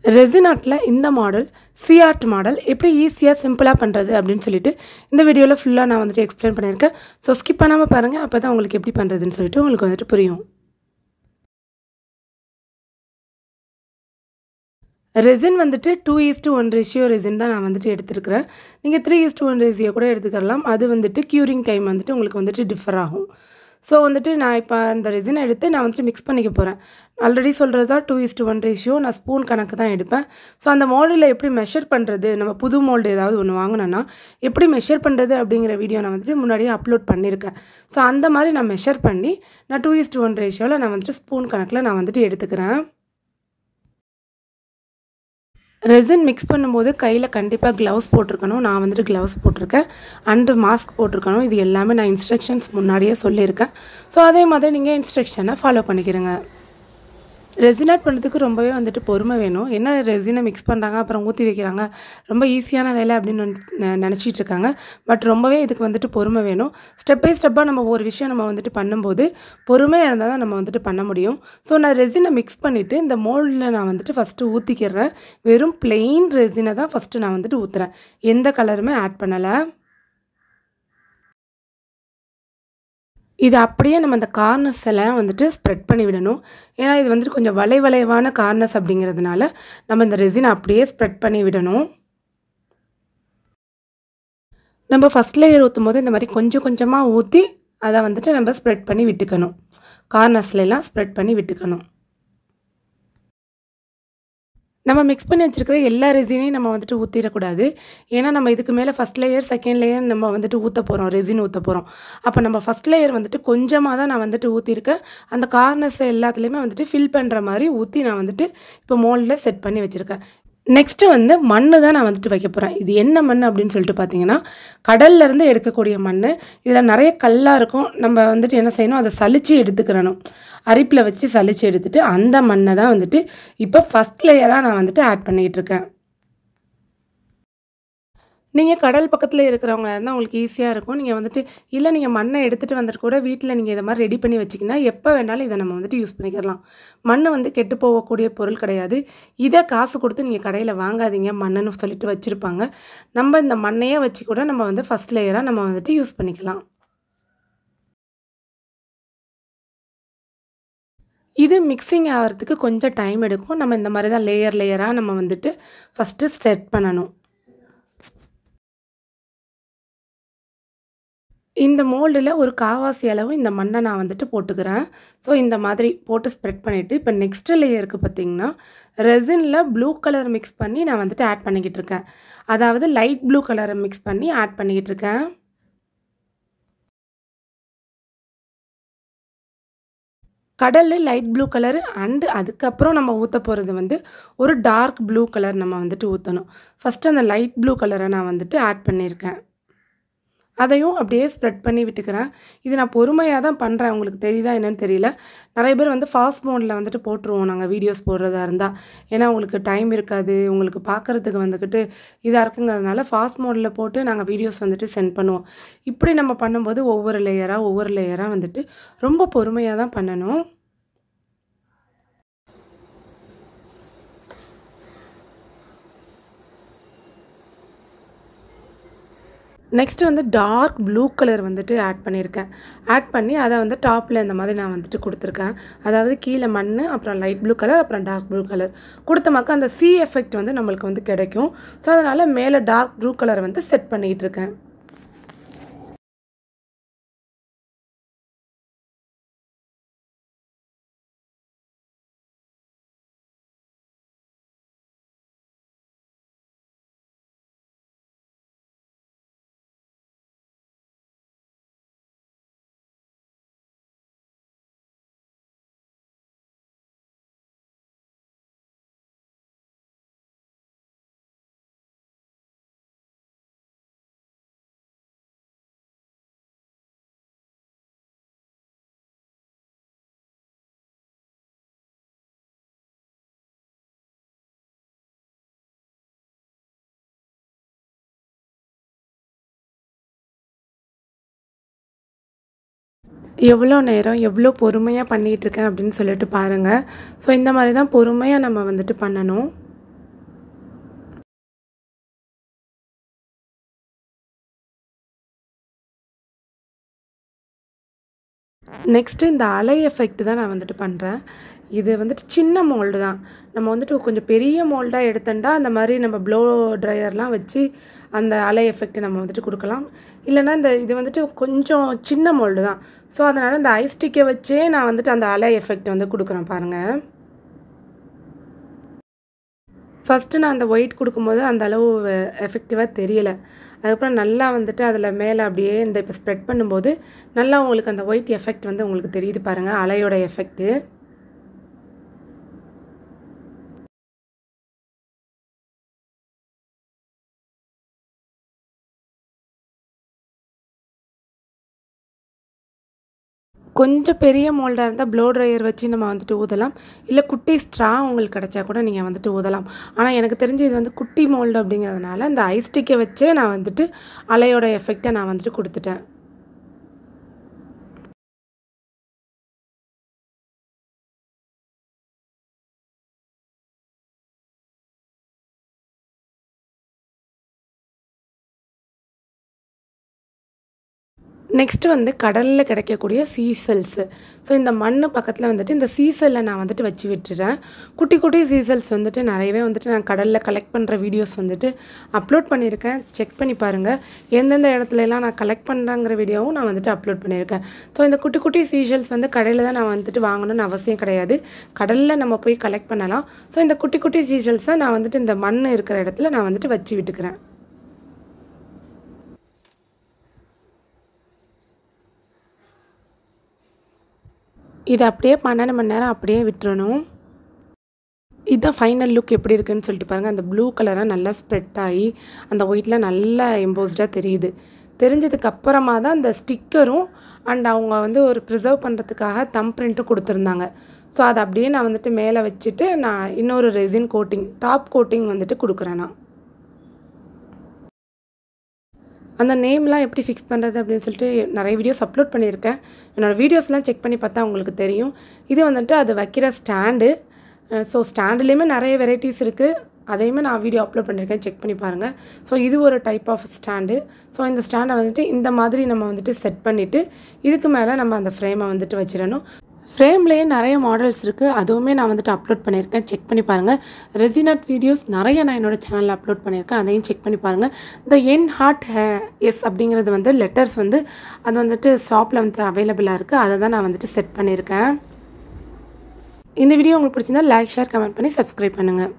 Resin ஆர்ட்ல இந்த model C art model எப்படி ஈஸியாக சிம்பிளாக பண்ணுறது அப்படின்னு சொல்லிட்டு இந்த வீடியோவில் ஃபுல்லாக நான் வந்துட்டு எக்ஸ்பிளைன் பண்ணியிருக்கேன். ஸோ ஸ்கிப் பண்ணாமல் பாருங்கள், அப்போ தான் உங்களுக்கு எப்படி பண்ணுறதுன்னு சொல்லிட்டு உங்களுக்கு வந்துட்டு புரியும். ரெசின் வந்துட்டு 2:1 ரேஷியோ ரெசின் தான் நான் வந்துட்டு எடுத்துருக்கிறேன். நீங்கள் 3:1 ரேஷியோ கூட எடுத்துக்கலாம். அது வந்துட்டு க்யூரிங் டைம் வந்துட்டு உங்களுக்கு வந்துட்டு டிஃபர் ஆகும். ஸோ வந்துட்டு நான் இப்போ அந்த ரெசினை எடுத்து நான் வந்துட்டு மிக்ஸ் பண்ணிக்க போகிறேன். ஆல்ரெடி சொல்கிறது தான் 2:1 ரேஷியோ. நான் ஸ்பூன் கணக்கு தான் எடுப்பேன். ஸோ அந்த மோல்டில் எப்படி மெஷர் பண்ணுறது, நம்ம புது மோல்டு ஏதாவது ஒன்று வாங்கினோன்னா எப்படி மெஷர் பண்ணுறது அப்படிங்கிற வீடியோ நான் வந்துட்டு முன்னாடியே அப்லோட் பண்ணியிருக்கேன். ஸோ அந்த மாதிரி நான் மெஷர் பண்ணி நான் 2:1 ரேஷியோவில் நான் வந்துட்டு ஸ்பூன் கணக்கில் நான் வந்துட்டு எடுத்துக்கிறேன். ரெசின் மிக்ஸ் பண்ணும்போது கையில் கண்டிப்பாக க்ளவுஸ் போட்டிருக்கணும். நான் வந்துட்டு க்ளவுஸ் போட்டிருக்கேன் அண்டு மாஸ்க் போட்டிருக்கணும். இது எல்லாமே நான் இன்ஸ்ட்ரக்ஷன்ஸ் முன்னாடியே சொல்லியிருக்கேன். ஸோ அதே மாதிரி நீங்கள் இன்ஸ்ட்ரக்ஷனை ஃபாலோ பண்ணிக்கிறேங்க. ரெசின் ஆர்ட் பண்ணுறதுக்கு ரொம்பவே வந்துட்டு பொறுமை வேணும். என்ன ரெசினை மிக்ஸ் பண்ணுறாங்க அப்புறம் ஊற்றி வைக்கிறாங்க, ரொம்ப ஈஸியான வேலை அப்படின்னு நினச்சிட்டு இருக்காங்க. பட் ரொம்பவே இதுக்கு வந்துட்டு பொறுமை வேணும். ஸ்டெப் பை ஸ்டெப்பாக நம்ம ஒரு விஷயம் நம்ம வந்துட்டு பண்ணும்போது பொறுமையாக இருந்தால் தான் நம்ம வந்துட்டு பண்ண முடியும். ஸோ நான் ரெசினை மிக்ஸ் பண்ணிவிட்டு இந்த மோல்டில் நான் வந்துட்டு ஃபஸ்ட்டு ஊற்றிக்கிறேன். வெறும் பிளெயின் ரெசினை தான் ஃபஸ்ட்டு நான் வந்துட்டு ஊற்றுறேன். எந்த கலருமே ஆட் பண்ணலை. இது அப்படியே நம்ம அந்த கார்னர்ஸ் எல்லாம் வந்துட்டு ஸ்ப்ரெட் பண்ணி விடணும். ஏன்னா இது வந்துட்டு கொஞ்சம் வளைவான கார்னர்ஸ் அப்படிங்கிறதுனால நம்ம இந்த ரெசினை அப்படியே ஸ்ப்ரெட் பண்ணி விடணும். நம்ம ஃபஸ்ட் லேயர் ஊற்றும் போது இந்த மாதிரி கொஞ்சம் கொஞ்சமாக ஊற்றி அதை வந்துட்டு நம்ம ஸ்ப்ரெட் பண்ணி விட்டுக்கணும். கார்னர்ஸ்லாம் ஸ்ப்ரெட் பண்ணி விட்டுக்கணும். நம்ம மிக்ஸ் பண்ணி வச்சுருக்கிற எல்லா ரெசினையும் நம்ம வந்துட்டு ஊற்றிடக்கூடாது. ஏன்னா நம்ம இதுக்கு மேலே ஃபஸ்ட் லேயர் செகண்ட் லேயர் நம்ம வந்துட்டு ஊற்ற போகிறோம், ரெசின் ஊற்ற போகிறோம். அப்போ நம்ம ஃபஸ்ட் லேயர் வந்துட்டு கொஞ்சமாக தான் நான் வந்துட்டு ஊற்றிருக்கேன். அந்த கார்னர்ஸ் எல்லாத்துலேயுமே வந்துட்டு ஃபில் பண்ணுற மாதிரி ஊற்றி நான் வந்துட்டு இப்போ மோல்டில் செட் பண்ணி வச்சுருக்கேன். நெக்ஸ்ட்டு வந்து மண் தான் நான் வந்துட்டு வைக்க போகிறேன். இது என்ன மண் அப்படின்னு சொல்லிட்டு பார்த்தீங்கன்னா கடல்லேருந்து எடுக்கக்கூடிய மண். இதில் நிறைய கல்லாக இருக்கும். நம்ம வந்துட்டு என்ன செய்யணும், அதை சலிச்சு எடுத்துக்கிறணும். அரிப்பில் வச்சு சலிச்சு எடுத்துகிட்டு அந்த மண்ணை தான் வந்துட்டு இப்போ ஃபஸ்ட் லேயராக நான் வந்துட்டு ஆட் பண்ணிக்கிட்டு இருக்கேன். நீங்கள் கடல் பக்கத்தில் இருக்கிறவங்களா இருந்தால் உங்களுக்கு ஈஸியாக இருக்கும். நீங்கள் வந்துட்டு இல்லை நீங்கள் மண்ணை எடுத்துகிட்டு வந்துட்டு கூட வீட்டில் நீங்கள் இதை மாதிரி ரெடி பண்ணி வச்சிங்கன்னா எப்போ வேணாலும் இதை நம்ம வந்துட்டு யூஸ் பண்ணிக்கலாம். மண் வந்து கெட்டு போகக்கூடிய பொருள் கிடையாது. இதை காசு கொடுத்து நீங்கள் கடையில் வாங்காதீங்க, மண்ணுன்னு சொல்லிட்டு வச்சுருப்பாங்க. நம்ம இந்த மண்ணையே வச்சு கூட நம்ம வந்து ஃபஸ்ட் லேயராக நம்ம வந்துட்டு யூஸ் பண்ணிக்கலாம். இது மிக்சிங் ஆகிறதுக்கு கொஞ்சம் டைம் எடுக்கும். நம்ம இந்த மாதிரி தான் லேயராக நம்ம வந்துட்டு ஃபஸ்ட்டு ஸ்டெட் பண்ணணும். இந்த மோல்டில் ஒரு காவாசி அளவு இந்த மண்ணை நான் வந்துட்டு போட்டுக்கிறேன். ஸோ இந்த மாதிரி போட்டு ஸ்ப்ரெட் பண்ணிவிட்டு இப்போ நெக்ஸ்ட்டு லேயருக்கு பார்த்திங்கன்னா ரெசினில் ப்ளூ கலர் மிக்ஸ் பண்ணி நான் வந்துட்டு ஆட் பண்ணிக்கிட்டு இருக்கேன். அதாவது லைட் ப்ளூ கலரை மிக்ஸ் பண்ணி ஆட் பண்ணிக்கிட்டு இருக்கேன். கடல் லைட் ப்ளூ கலரு அண்டு அதுக்கப்புறம் நம்ம ஊற்ற போகிறது வந்து ஒரு டார்க் ப்ளூ கலர் நம்ம வந்துட்டு ஊற்றணும். ஃபஸ்ட்டு அந்த லைட் ப்ளூ கலரை நான் வந்துட்டு ஆட் பண்ணியிருக்கேன். அதையும் அப்படியே ஸ்ப்ரெட் பண்ணி விட்டுக்கிறேன். இது நான் பொறுமையாக தான் பண்ணுறேன். உங்களுக்கு தெரியுதா என்னன்னு தெரியல. நிறைய பேர் வந்து ஃபாஸ்ட் மோடில் வந்துட்டு போட்டுருவோம் நாங்கள் வீடியோஸ் போடுறதா இருந்தால். ஏன்னா உங்களுக்கு டைம் இருக்காது, உங்களுக்கு பார்க்குறதுக்கு வந்துக்கிட்டு இதாக இருக்குங்கிறதுனால ஃபாஸ்ட் மோடில் போட்டு நாங்கள் வீடியோஸ் வந்துட்டு சென்ட் பண்ணுவோம். இப்படி நம்ம பண்ணும்போது ஒவ்வொரு லேயராக வந்துட்டு ரொம்ப பொறுமையாக தான் பண்ணணும். நெக்ஸ்ட்டு வந்து டார்க் ப்ளூ கலர் வந்துட்டு ஆட் பண்ணியிருக்கேன். ஆட் பண்ணி அதை வந்து டாப்பில் இந்த மாதிரி நான் வந்துட்டு கொடுத்துருக்கேன். அதாவது கீழே மண், அப்புறம் லைட் ப்ளூ கலர், அப்புறம் டார்க் ப்ளூ கலர் கொடுத்தமாக்க அந்த சி எஃபெக்ட் வந்து நம்மளுக்கு வந்து கிடைக்கும். ஸோ அதனால் மேலே டார்க் ப்ளூ கலர் வந்து செட் பண்ணிக்கிட்டு இருக்கேன். எவ்வளோ நேரம் எவ்வளோ பொறுமையாக பண்ணிகிட்ருக்கேன் அப்படின்னு சொல்லிட்டு பாருங்கள். ஸோ இந்த மாதிரி தான் பொறுமையாக நம்ம வந்துட்டு பண்ணணும். நெக்ஸ்ட்டு இந்த அலை எஃபெக்ட் தான் நான் வந்துட்டு பண்ணுறேன். இது வந்துட்டு சின்ன மோல்டு தான். நம்ம வந்துட்டு கொஞ்சம் பெரிய மோல்டாக எடுத்தோம்னா அந்த மாதிரி நம்ம ப்ளோ ட்ரையர்லாம் வச்சு அந்த அலை எஃபெக்ட் நம்ம வந்துட்டு கொடுக்கலாம். இல்லைன்னா இது வந்துட்டு கொஞ்சம் சின்ன மோல்டு தான். ஸோ அதனால் இந்த ஐஸ் ஸ்டிக்கை வச்சே நான் வந்துட்டு அந்த அலை எஃபெக்ட் வந்து கொடுக்குறேன் பாருங்கள். ஃபஸ்ட்டு நான் அந்த ஒயிட் கொடுக்கும்போது அந்த அளவு எஃபெக்டிவாக தெரியலை. அதுக்கப்புறம் நல்லா வந்துட்டு அதில் மேலே அப்படியே இப்போ ஸ்ப்ரெட் பண்ணும்போது நல்லா உங்களுக்கு அந்த ஒயிட் எஃபெக்ட் வந்து உங்களுக்கு தெரியுது பாருங்கள், அலையோட எஃபெக்ட்டு. கொஞ்சம் பெரிய மோல்டாக இருந்தால் ப்ளோ ட்ரையர் வச்சு நம்ம வந்துட்டு ஊதலாம். இல்லை குட்டி ஸ்ட்ரா உங்களுக்கு கிடச்சா கூட நீங்கள் வந்துட்டு ஊதலாம். ஆனால் எனக்கு தெரிஞ்சு இது வந்து குட்டி மோல்டு அப்படிங்கிறதுனால இந்த ஐஸ் ஸ்டிக்கை வச்சே நான் வந்துட்டு அலையோட எஃபெக்டை நான் வந்துட்டு கொடுத்துட்டேன். நெக்ஸ்ட்டு வந்து கடலில் கிடைக்கக்கூடிய சீசல்ஸு. ஸோ இந்த மண் பக்கத்தில் வந்துட்டு இந்த சீசலை நான் வந்துட்டு வச்சு விட்டுறேன். குட்டி குட்டி சீசல்ஸ் வந்துட்டு நிறையவே வந்துட்டு நான் கடலில் கலெக்ட் பண்ணுற வீடியோஸ் வந்துட்டு அப்லோட் பண்ணியிருக்கேன். செக் பண்ணி பாருங்கள். எந்தெந்த இடத்துலலாம் நான் கலெக்ட் பண்ணுறேங்கிற வீடியோவும் நான் வந்துட்டு அப்லோட் பண்ணியிருக்கேன். ஸோ இந்த குட்டி குட்டி சீசல்ஸ் வந்து கடையில் தான் நான் வந்துட்டு வாங்கணும்னு அவசியம் கிடையாது. கடலில் நம்ம போய் கலெக்ட் பண்ணலாம். ஸோ இந்த குட்டி குட்டி சீசல்ஸை நான் வந்துட்டு இந்த மண் இருக்கிற இடத்துல நான் வந்துட்டு வச்சு விட்டுக்கிறேன். இதை அப்படியே 12 மணி நேரம் அப்படியே விட்டுறணும். இதுதான் ஃபைனல் லுக் எப்படி இருக்குன்னு சொல்லிட்டு பாருங்கள். அந்த ப்ளூ கலராக நல்லா ஸ்ப்ரெட் ஆகி அந்த ஒயிட்டில் நல்லா எம்போஸ்டாக தெரியுது. தெரிஞ்சதுக்கு அப்புறமா தான் அந்த ஸ்டிக்கரும் அண்ட் அவங்க வந்து ஒரு ப்ரிசர்வ் பண்ணுறதுக்காக தம் பிரிண்ட்டும் கொடுத்துருந்தாங்க. ஸோ அதை அப்படியே நான் வந்துட்டு மேலே வச்சுட்டு நான் இன்னொரு ரெசின் கோட்டிங் டாப் கோட்டிங் வந்துட்டு கொடுக்குறேன். நான் அந்த நேம்லாம் எப்படி ஃபிக்ஸ் பண்ணுறது அப்படின்னு சொல்லிட்டு நிறைய வீடியோஸ் அப்லோட் பண்ணியிருக்கேன். என்னோடய வீடியோஸ்லாம் செக் பண்ணி பார்த்தா உங்களுக்கு தெரியும். இது வந்துட்டு அது வைக்கிற ஸ்டாண்டு. ஸோ ஸ்டாண்டுலேயுமே நிறைய வெரைட்டிஸ் இருக்குது. அதையுமே நான் வீடியோ அப்லோட் பண்ணியிருக்கேன், செக் பண்ணி பாருங்கள். ஸோ இது ஒரு டைப் ஆஃப் ஸ்டாண்டு. ஸோ இந்த ஸ்டாண்டை வந்துட்டு இந்த மாதிரி நம்ம வந்துட்டு செட் பண்ணிவிட்டு இதுக்கு மேலே நம்ம அந்த ஃப்ரேமை வந்துட்டு வச்சிடணும். ஃப்ரேம்லேயே நிறைய மாடல்ஸ் இருக்குது. அதுவுமே நான் வந்துட்டு அப்லோட் பண்ணியிருக்கேன், செக் பண்ணி பாருங்கள். ரெசினட் வீடியோஸ் நிறைய நான் என்னோடய சேனலில் அப்லோட் பண்ணியிருக்கேன், அதையும் செக் பண்ணி பாருங்கள். இந்த என் ஹார்ட் எஸ் அப்படிங்கிறது வந்து லெட்டர்ஸ் வந்து அது வந்துட்டு ஷாப்பில் வந்து அவைலபிளாக இருக்குது. அதை தான் நான் வந்துட்டு செட் பண்ணியிருக்கேன். இந்த வீடியோ உங்களுக்கு பிடிச்சிருந்தா லைக், ஷேர், கமெண்ட் பண்ணி சப்ஸ்கிரைப் பண்ணுங்கள்.